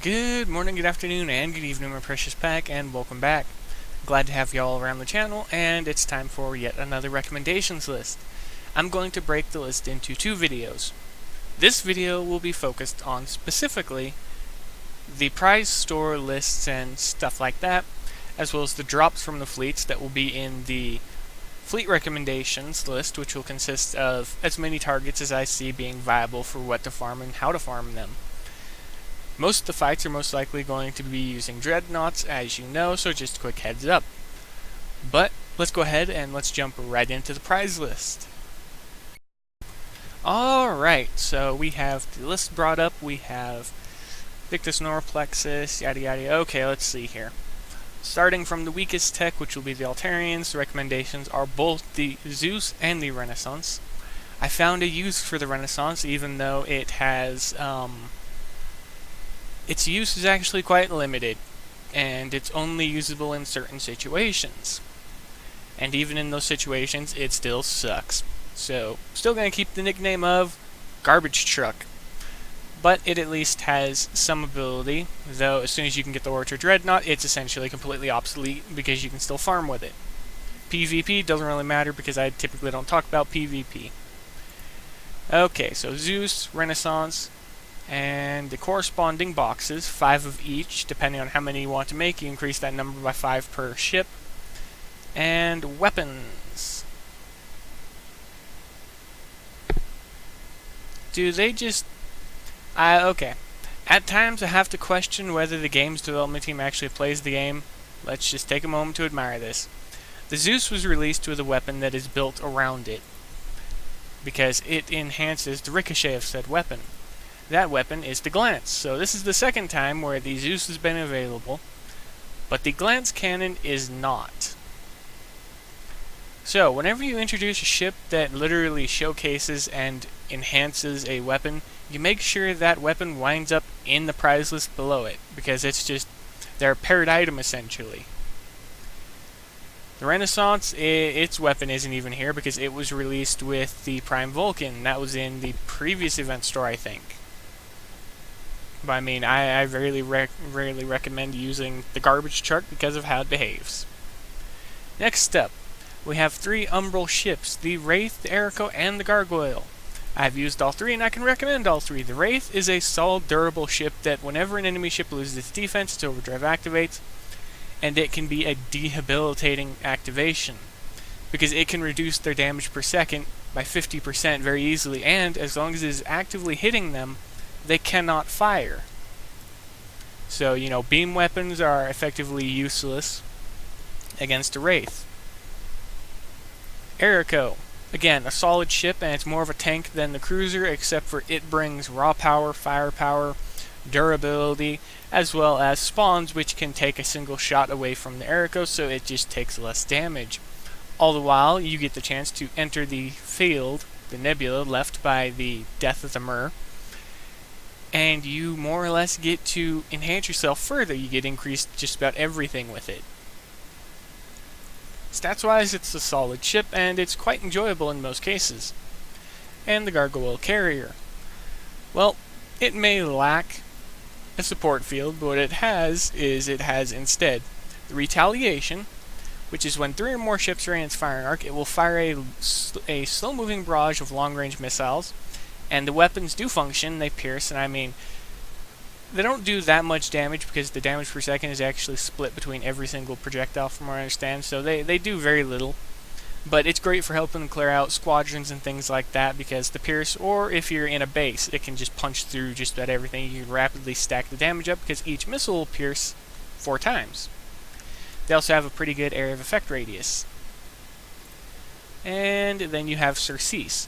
Good morning, good afternoon, and good evening, my precious pack, and welcome back. Glad to have you all around the channel, and it's time for yet another recommendations list. I'm going to break the list into two videos. This video will be focused on specifically the prize store lists and stuff like that, as well as the drops from the fleets that will be in the fleet recommendations list, which will consist of as many targets as I see being viable for what to farm and how to farm them. Most of the fights are most likely going to be using dreadnoughts, as you know, so just a quick heads up. But let's go ahead and let's jump right into the prize list. Alright, so we have the list brought up. We have Victus Norplexus, yada yada. Okay, let's see here. Starting from the weakest tech, which will be the Altarians, the recommendations are both the Zeus and the Renaissance. I found a use for the Renaissance, even though it has its use is actually quite limited, and it's only usable in certain situations. And even in those situations, it still sucks. So, still gonna keep the nickname of Garbage Truck. But it at least has some ability, though as soon as you can get the Orchard Dreadnought, it's essentially completely obsolete because you can still farm with it. PvP doesn't really matter because I typically don't talk about PvP. Okay, so Zeus, Renaissance, and the corresponding boxes, 5 of each, depending on how many you want to make. You increase that number by 5 per ship. And weapons. Do they just... okay. At times I have to question whether the game's development team actually plays the game. Let's just take a moment to admire this. The Zeus was released with a weapon that is built around it, because it enhances the ricochet of said weapon. That weapon is the Glance. So this is the second time where the Zeus has been available, but the Glance cannon is not. So whenever you introduce a ship that literally showcases and enhances a weapon, you make sure that weapon winds up in the prize list below it, because it's just, they're a paired item essentially. The Renaissance, its weapon isn't even here because it was released with the Prime Vulcan. That was in the previous event store, I think. But I mean, I rarely recommend using the Garbage Truck because of how it behaves. Next up, we have 3 Umbral ships, the Wraith, the Erico, and the Gargoyle. I've used all 3 and I can recommend all 3. The Wraith is a solid, durable ship that whenever an enemy ship loses its defense, its overdrive activates, and it can be a debilitating activation, because it can reduce their damage per second by 50% very easily, and as long as it is actively hitting them, they cannot fire. So, you know, beam weapons are effectively useless against a Wraith. Erico, again, a solid ship, and it's more of a tank than the cruiser, except for it brings raw power, firepower, durability, as well as spawns, which can take a single shot away from the Erico, so it just takes less damage. All the while, you get the chance to enter the field, the nebula left by the death of the Mer, and you more or less get to enhance yourself further. You get increased just about everything with it. Stats-wise, it's a solid ship, and it's quite enjoyable in most cases. And the Gargoyle Carrier. Well, it may lack a support field, but what it has is instead the Retaliation, which is when 3 or more ships are in its firing arc, it will fire a slow-moving barrage of long-range missiles. And the weapons do function, they pierce, and I mean, they don't do that much damage because the damage per second is actually split between every single projectile from what I understand, so they do very little. But it's great for helping clear out squadrons and things like that, because the pierce, or if you're in a base, it can just punch through just about everything. You can rapidly stack the damage up because each missile will pierce 4 times. They also have a pretty good area of effect radius. And then you have Surcease.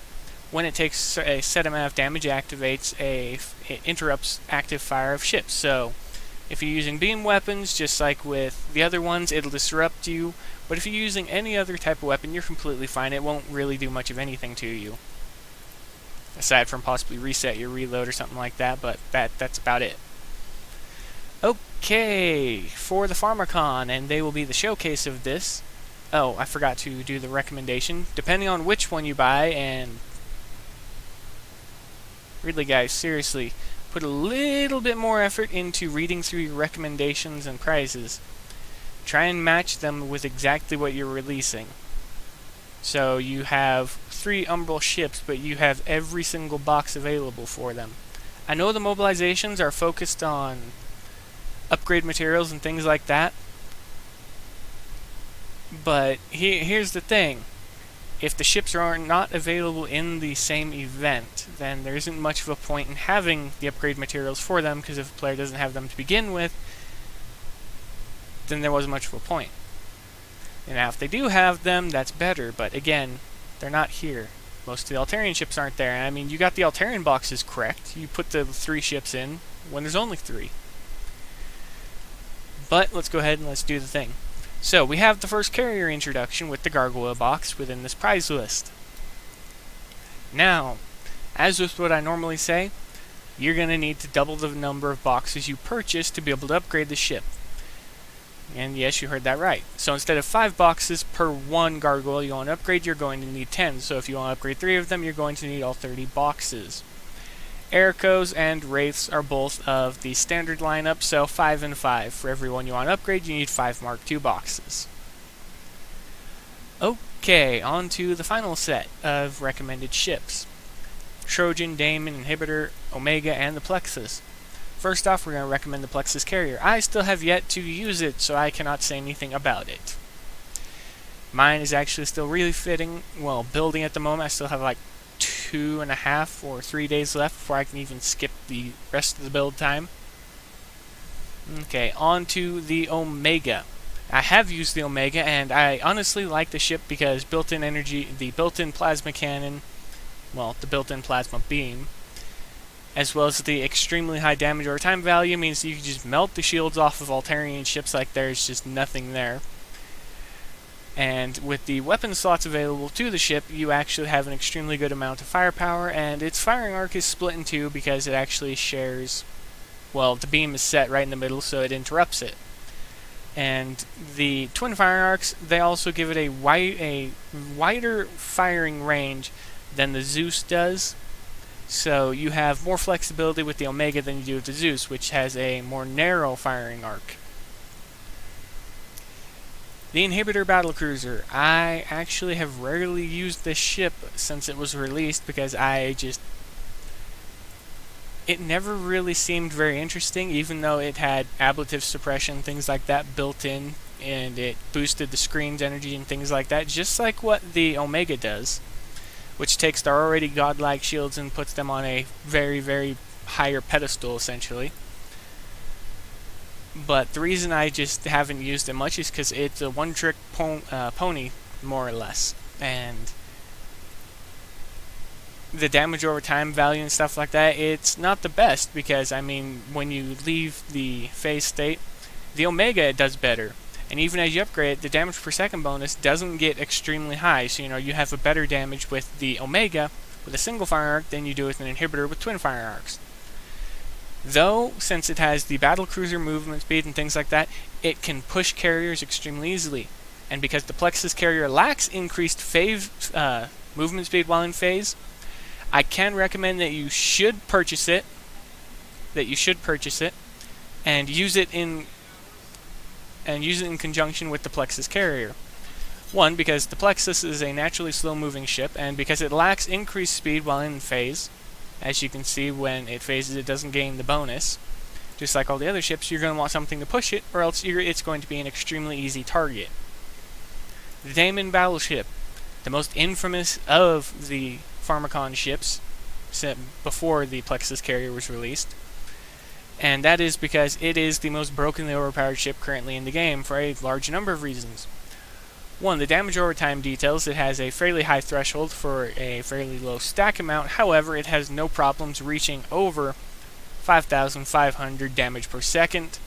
When it takes a set amount of damage, it activates it interrupts active fire of ships. So, if you're using beam weapons, just like with the other ones, it'll disrupt you. But if you're using any other type of weapon, you're completely fine. It won't really do much of anything to you, aside from possibly reset your reload or something like that. But that's about it. Okay, for the Pharmacon, and they will be the showcase of this. Oh, I forgot to do the recommendation. Depending on which one you buy, and really, guys, seriously, put a little bit more effort into reading through your recommendations and prizes. Try and match them with exactly what you're releasing. So you have 3 Umbral ships, but you have every single box available for them. I know the mobilizations are focused on upgrade materials and things like that, but here's the thing. If the ships are not available in the same event, then there isn't much of a point in having the upgrade materials for them, because if a player doesn't have them to begin with, then there wasn't much of a point. And now if they do have them, that's better, but again, they're not here. Most of the Altarian ships aren't there. I mean, you got the Altarian boxes correct. You put the 3 ships in when there's only 3. But let's go ahead and let's do the thing. So we have the first carrier introduction with the Gargoyle box within this prize list. Now, as with what I normally say, you're going to need to double the number of boxes you purchase to be able to upgrade the ship. And yes, you heard that right. So instead of 5 boxes per 1 gargoyle you want to upgrade, you're going to need 10. So if you want to upgrade 3 of them, you're going to need all 30 boxes. Aircos and Wraiths are both of the standard lineup, so 5 and 5. For every one you want to upgrade, you need 5 Mark II boxes. Okay, on to the final set of recommended ships. Trojan, Daemon, Inhibitor, Omega, and the Plexus. First off, we're going to recommend the Plexus Carrier. I still have yet to use it, so I cannot say anything about it. Mine is actually still really fitting, well, building at the moment. I still have like 2.5 or 3 days left before I can even skip the rest of the build time. Okay, on to the Omega. I have used the Omega, and I honestly like the ship because built-in energy, the built-in plasma cannon, well, the built-in plasma beam, as well as the extremely high damage over time value means that you can just melt the shields off of Altarian ships like there's just nothing there. And with the weapon slots available to the ship, you actually have an extremely good amount of firepower, and its firing arc is split in 2 because it actually shares, well, the beam is set right in the middle, so it interrupts it. And the twin firing arcs, they also give it a wider firing range than the Zeus does. So you have more flexibility with the Omega than you do with the Zeus, which has a more narrow firing arc. The Inhibitor Battlecruiser. I actually have rarely used this ship since it was released because it never really seemed very interesting, even though it had ablative suppression, things like that built in, and it boosted the screen's energy and things like that, just like what the Omega does, which takes their already godlike shields and puts them on a very, very higher pedestal, essentially. But the reason I just haven't used it much is because it's a one-trick pony, more or less. And the damage over time value and stuff like that, it's not the best because, I mean, when you leave the phase state, the Omega does better. And even as you upgrade it, the damage per second bonus doesn't get extremely high. So, you have a better damage with the Omega with a single fire arc than you do with an Inhibitor with twin fire arcs. Though, since it has the battlecruiser movement speed and things like that, it can push carriers extremely easily. And because the Plexus Carrier lacks increased movement speed while in phase, I can recommend that you should purchase it. And use it in conjunction with the Plexus Carrier. One, because the Plexus is a naturally slow-moving ship, and because it lacks increased speed while in phase. As you can see, when it phases, it doesn't gain the bonus. Just like all the other ships, you're going to want something to push it, or else it's going to be an extremely easy target. The Daemon Battleship, the most infamous of the Pharmacon ships before the Plexus Carrier was released. And that is because it is the most brokenly overpowered ship currently in the game for a large number of reasons. One, the damage over time details. It has a fairly high threshold for a fairly low stack amount. However, it has no problems reaching over 5,500 damage per second.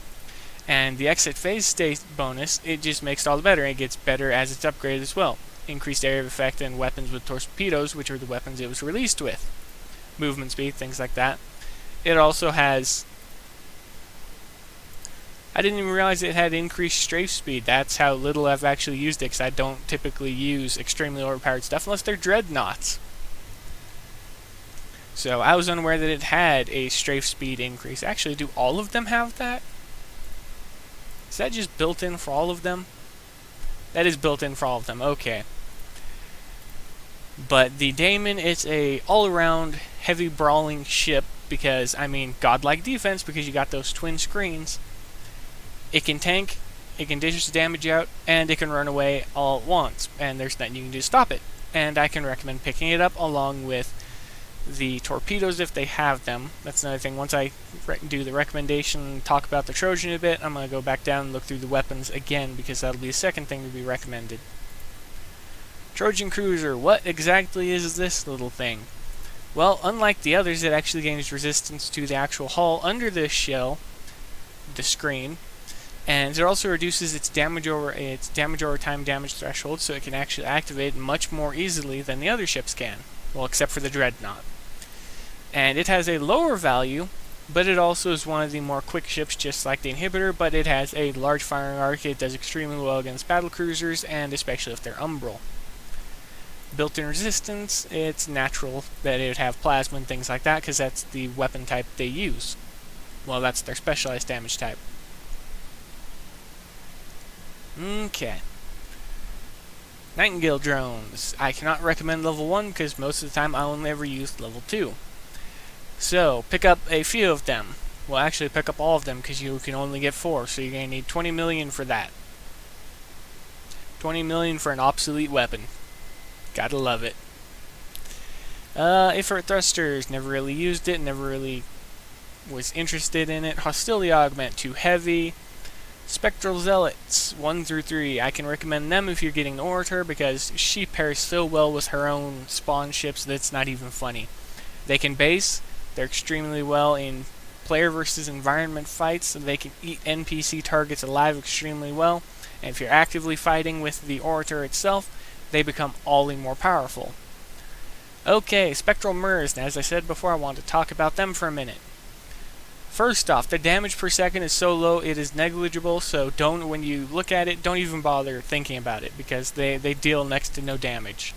And the exit phase state bonus, it just makes it all the better. It gets better as it's upgraded as well. Increased area of effect and weapons with torpedoes, which are the weapons it was released with. Movement speed, things like that. It also has... I didn't even realize it had increased strafe speed. That's how little I've actually used it, because I don't typically use extremely overpowered stuff unless they're dreadnoughts. So I was unaware that it had a strafe speed increase. Actually, do all of them have that? Is that just built in for all of them? That is built in for all of them, okay. But the Daemon, it's a all-around heavy brawling ship because, I mean, godlike defense because you got those twin screens. It can tank, it can dish damage out, and it can run away all at once, and there's nothing you can do to stop it. And I can recommend picking it up along with the torpedoes if they have them. That's another thing. Once I do the recommendation, talk about the Trojan a bit, I'm going to go back down and look through the weapons again because that'll be the second thing to be recommended. Trojan Cruiser, what exactly is this little thing? Well, unlike the others, it actually gains resistance to the actual hull under the shell, the screen, and it also reduces its damage over time damage threshold, so it can actually activate much more easily than the other ships can. Well, except for the Dreadnought. And it has a lower value, but it also is one of the more quick ships, just like the Inhibitor, but it has a large firing arc. It does extremely well against battle cruisers, and especially if they're umbral. Built-in resistance, it's natural that it would have plasma and things like that, because that's the weapon type they use. Well, that's their specialized damage type. Okay. Nightingale drones. I cannot recommend level 1 because most of the time I only ever use level 2. So, pick up a few of them. Well, actually pick up all of them because you can only get 4, so you're going to need 20 million for that. 20 million for an obsolete weapon. Gotta love it. Ifrit thrusters. Never really used it, never really was interested in it. Hostility augment. Too heavy. Spectral Zealots, 1 through 3. I can recommend them if you're getting the Orator because she pairs so well with her own spawn ships that it's not even funny. They can base, they're extremely well in player versus environment fights, so they can eat NPC targets alive extremely well, and if you're actively fighting with the Orator itself, they become all the more powerful. Okay, Spectral Mers, and as I said before, I want to talk about them for a minute. First off, the damage per second is so low it is negligible, so when you look at it, don't even bother thinking about it because they deal next to no damage.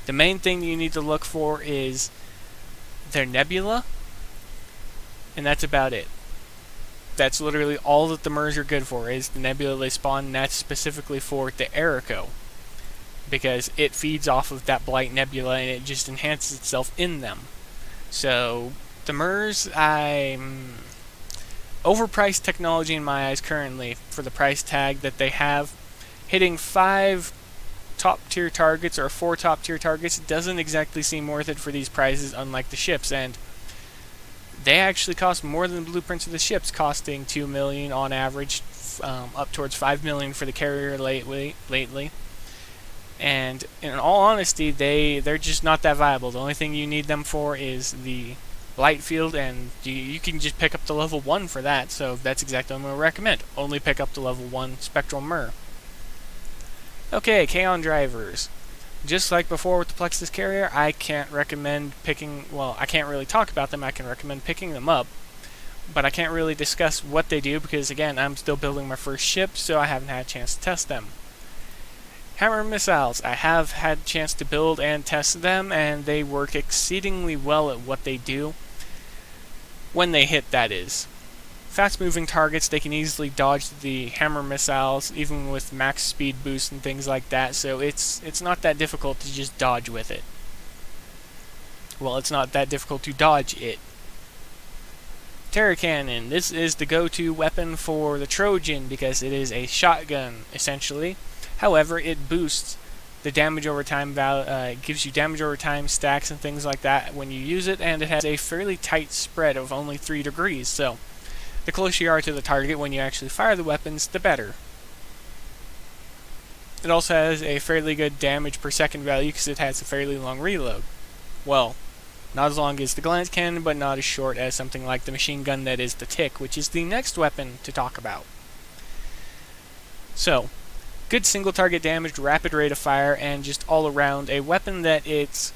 The main thing you need to look for is their nebula, and that's about it. That's literally all that the Mers are good for, is the nebula they spawn, and that's specifically for the Erico, because it feeds off of that Blight Nebula and it just enhances itself in them. So the Mers, overpriced technology in my eyes currently for the price tag that they have. Hitting 5 top tier targets or 4 top tier targets doesn't exactly seem worth it for these prices, unlike the ships, and they actually cost more than the blueprints of the ships, costing 2 million on average, up towards 5 million for the carrier lately. And in all honesty, they're just not that viable. The only thing you need them for is the Light Field, and you can just pick up the level 1 for that, so that's exactly what I'm going to recommend. Only pick up the level 1 Spectral Mer. Okay, Kaon drivers. Just like before with the Plexus Carrier, I can't recommend picking, well, I can't really talk about them, I can recommend picking them up, but I can't really discuss what they do because, again, I'm still building my first ship, so I haven't had a chance to test them. Hammer missiles. I have had a chance to build and test them, and they work exceedingly well at what they do. When they hit, that is. Fast-moving targets, they can easily dodge the hammer missiles, even with max speed boost and things like that, so it's not that difficult to just dodge with it. Well, it's not that difficult to dodge it. Terror Cannon. This is the go-to weapon for the Trojan because it is a shotgun, essentially. However, it boosts the damage over time gives you damage over time stacks and things like that when you use it, and it has a fairly tight spread of only 3 degrees, so the closer you are to the target when you actually fire the weapons, the better. It also has a fairly good damage per second value because it has a fairly long reload. Well, not as long as the glance cannon, but not as short as something like the machine gun that is the Tick, which is the next weapon to talk about. So, good single target damage, rapid rate of fire, and just all around a weapon that its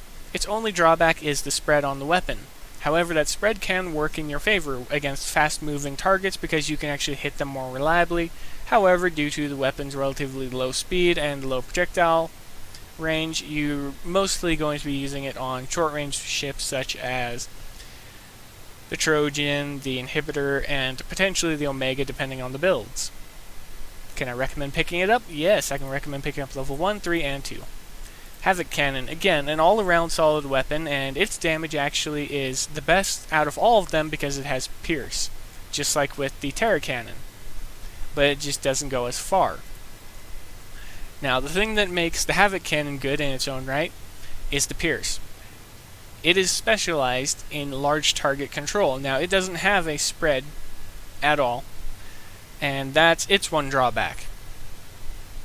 only drawback is the spread on the weapon. However, that spread can work in your favor against fast-moving targets because you can actually hit them more reliably. However, due to the weapon's relatively low speed and low projectile range, you're mostly going to be using it on short-range ships such as the Trojan, the Inhibitor, and potentially the Omega, depending on the builds. Can I recommend picking it up? Yes, I can recommend picking up level 1, 3, and 2. Havoc Cannon, again, an all-around solid weapon, and its damage actually is the best out of all of them because it has Pierce, just like with the Terra Cannon. But it just doesn't go as far. Now, the thing that makes the Havoc Cannon good in its own right is the Pierce. It is specialized in large target control. Now, it doesn't have a spread at all, and that's its one drawback,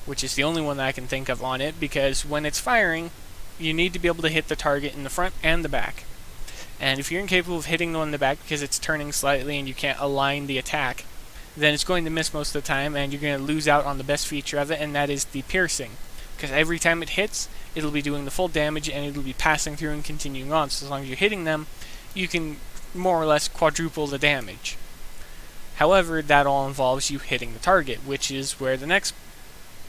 which is the only one that I can think of on it, because when it's firing, you need to be able to hit the target in the front and the back. And if you're incapable of hitting the one in the back because it's turning slightly and you can't align the attack, then it's going to miss most of the time, and you're going to lose out on the best feature of it, and that is the piercing. Because every time it hits, it'll be doing the full damage, and it'll be passing through and continuing on. So as long as you're hitting them, you can more or less quadruple the damage. However, that all involves you hitting the target, which is where the next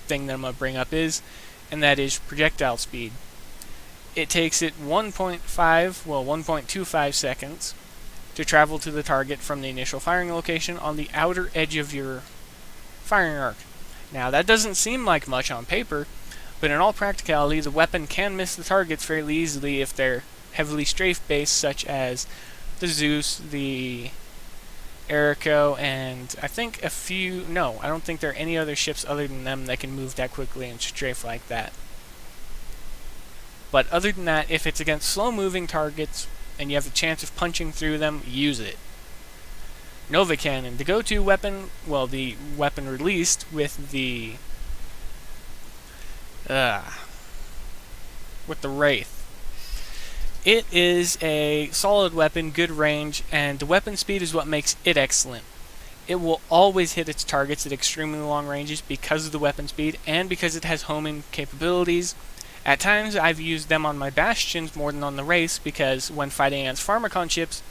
thing that I'm going to bring up is, and that is projectile speed. It takes it 1.25 seconds to travel to the target from the initial firing location on the outer edge of your firing arc. Now, that doesn't seem like much on paper, but in all practicality, the weapon can miss the targets fairly easily if they're heavily strafe-based, such as the Zeus, the Erico, and I think a few... No, I don't think there are any other ships other than them that can move that quickly and strafe like that. But other than that, if it's against slow-moving targets and you have the chance of punching through them, use it. Nova Cannon, the go-to weapon, well, the weapon released with the Wraith. It is a solid weapon, good range, and the weapon speed is what makes it excellent. It will always hit its targets at extremely long ranges because of the weapon speed and because it has homing capabilities. At times, I've used them on my Bastions more than on the Wraiths because when fighting against Pharmacon ships,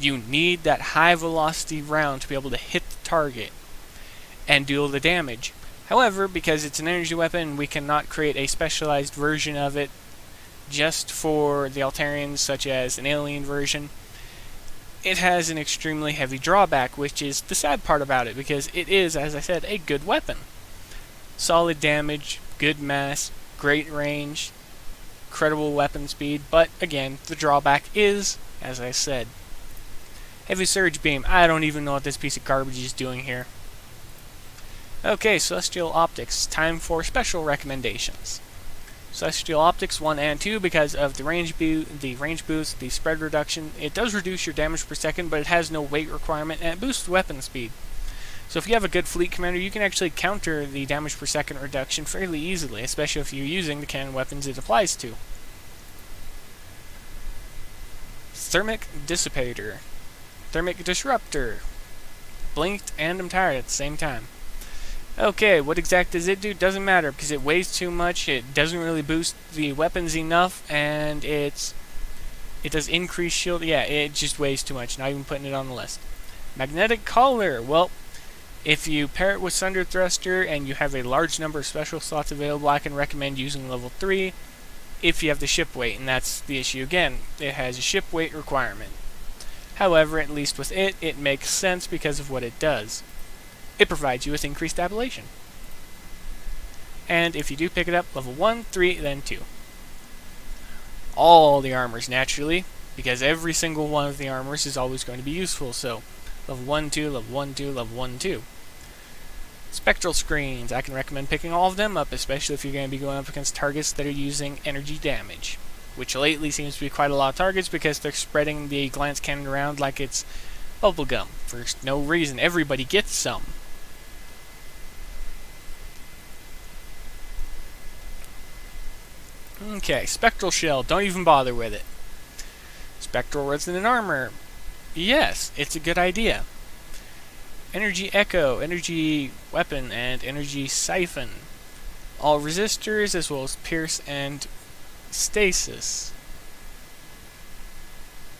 you need that high velocity round to be able to hit the target and deal the damage. However, because it's an energy weapon, we cannot create a specialized version of it just for the Altarians, such as an alien version. It has an extremely heavy drawback, which is the sad part about it, because it is, as I said, a good weapon. Solid damage, good mass, great range, incredible weapon speed, but again, the drawback is, as I said, Heavy Surge Beam. I don't even know what this piece of garbage is doing here. Okay, Celestial Optics. Time for special recommendations. Celestial Optics 1 and 2 because of the range boost, the spread reduction. It does reduce your damage per second, but it has no weight requirement, and it boosts weapon speed. So if you have a good fleet commander, you can actually counter the damage per second reduction fairly easily, especially if you're using the cannon weapons it applies to. Thermic Dissipator. Thermic Disruptor. Blinked and I'm tired at the same time. Okay, what exactly does it do? Doesn't matter, because it weighs too much, it doesn't really boost the weapons enough, and it does increase shield. Yeah, it just weighs too much, not even putting it on the list. Magnetic Collar. Well, if you pair it with Sunder Thruster and you have a large number of special slots available, I can recommend using level 3 if you have the ship weight, and that's the issue again. It has a ship weight requirement. However, at least with it, it makes sense because of what it does. It provides you with increased ablation. And if you do pick it up, level 1, 3, then 2. All the armors, naturally, because every single one of the armors is always going to be useful, so level 1, 2, level 1, 2, level 1, 2. Spectral Screens. I can recommend picking all of them up, especially if you're going to be going up against targets that are using energy damage, which lately seems to be quite a lot of targets because they're spreading the glance cannon around like it's bubblegum for no reason. Everybody gets some. Okay, Spectral Shell. Don't even bother with it. Spectral Resonant Armor. Yes, it's a good idea. Energy Echo, Energy Weapon, and Energy Siphon. All resistors, as well as Pierce and Stasis.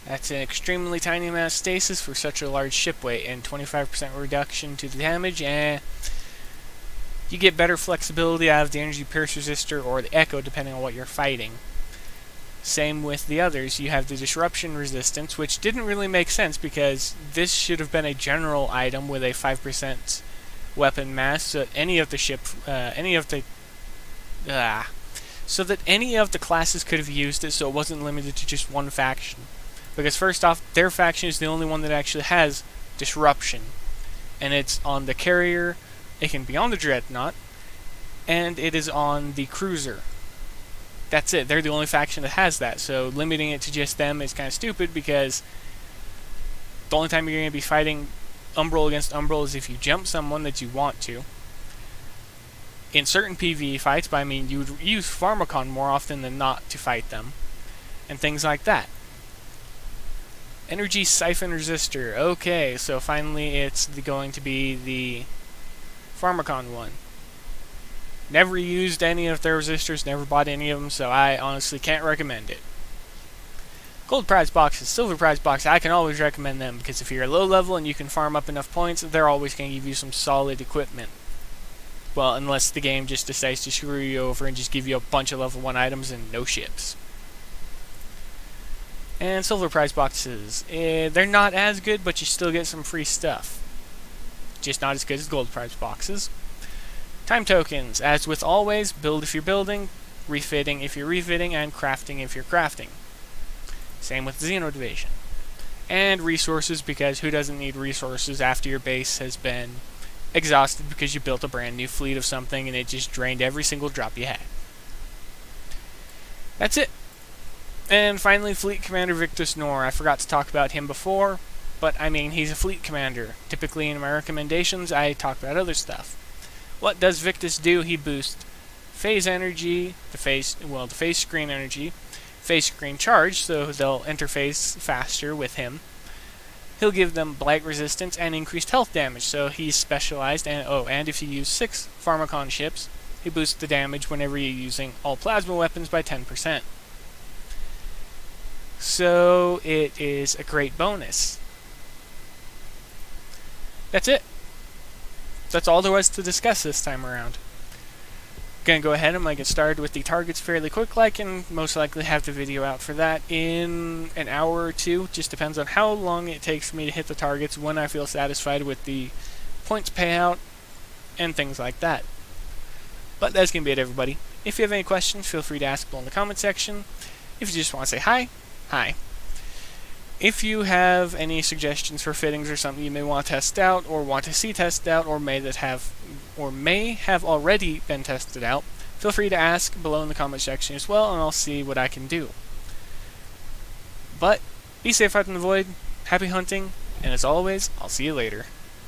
That's an extremely tiny amount of stasis for such a large ship weight, and 25% reduction to the damage, you get better flexibility out of the energy pierce resistor or the echo depending on what you're fighting. Same with the others. You have the disruption resistance, which didn't really make sense because this should have been a general item with a 5% weapon mass, so that any of the classes could have used it, so it wasn't limited to just one faction. Because first off, their faction is the only one that actually has disruption, and it's on the carrier. It can be on the dreadnought, and it is on the cruiser. That's it. They're the only faction that has that, so limiting it to just them is kind of stupid because the only time you're going to be fighting Umbral against Umbral is if you jump someone that you want to. In certain PvE fights, but I mean, you would use Pharmacon more often than not to fight them, and things like that. Energy Siphon Resistor. Okay, so finally it's going to be the Pharmacon one. Never used any of their resistors, never bought any of them, so I honestly can't recommend it. Gold prize boxes, silver prize boxes, I can always recommend them because if you're low level and you can farm up enough points, they're always going to give you some solid equipment. Well, unless the game just decides to screw you over and just give you a bunch of level 1 items and no ships. And silver prize boxes, they're not as good, but you still get some free stuff. Just not as good as gold prize boxes. Time tokens, as with always, build if you're building, refitting if you're refitting, and crafting if you're crafting. Same with Xeno Division. And resources, because who doesn't need resources after your base has been exhausted because you built a brand new fleet of something and it just drained every single drop you had. That's it. And finally, Fleet Commander Victus Nor. I forgot to talk about him before, but I mean, he's a fleet commander. Typically in my recommendations, I talk about other stuff. What does Victus do? He boosts phase energy, the phase screen energy, phase screen charge, so they'll interface faster with him. He'll give them blight resistance and increased health damage, so he's specialized. And if you use 6 Pharmacon ships, he boosts the damage whenever you're using all plasma weapons by 10%. So it is a great bonus. That's it. That's all there was to discuss this time around. Gonna go ahead and get started with the targets fairly quick, and most likely have the video out for that in an hour or two. Just depends on how long it takes for me to hit the targets, when I feel satisfied with the points payout, and things like that. But that's gonna be it, everybody. If you have any questions, feel free to ask below in the comment section. If you just want to say hi, hi. If you have any suggestions for fittings or something you may want to test out, or want to see tested out, or may have already been tested out, feel free to ask below in the comment section as well, and I'll see what I can do. But be safe out in the void, happy hunting, and as always, I'll see you later.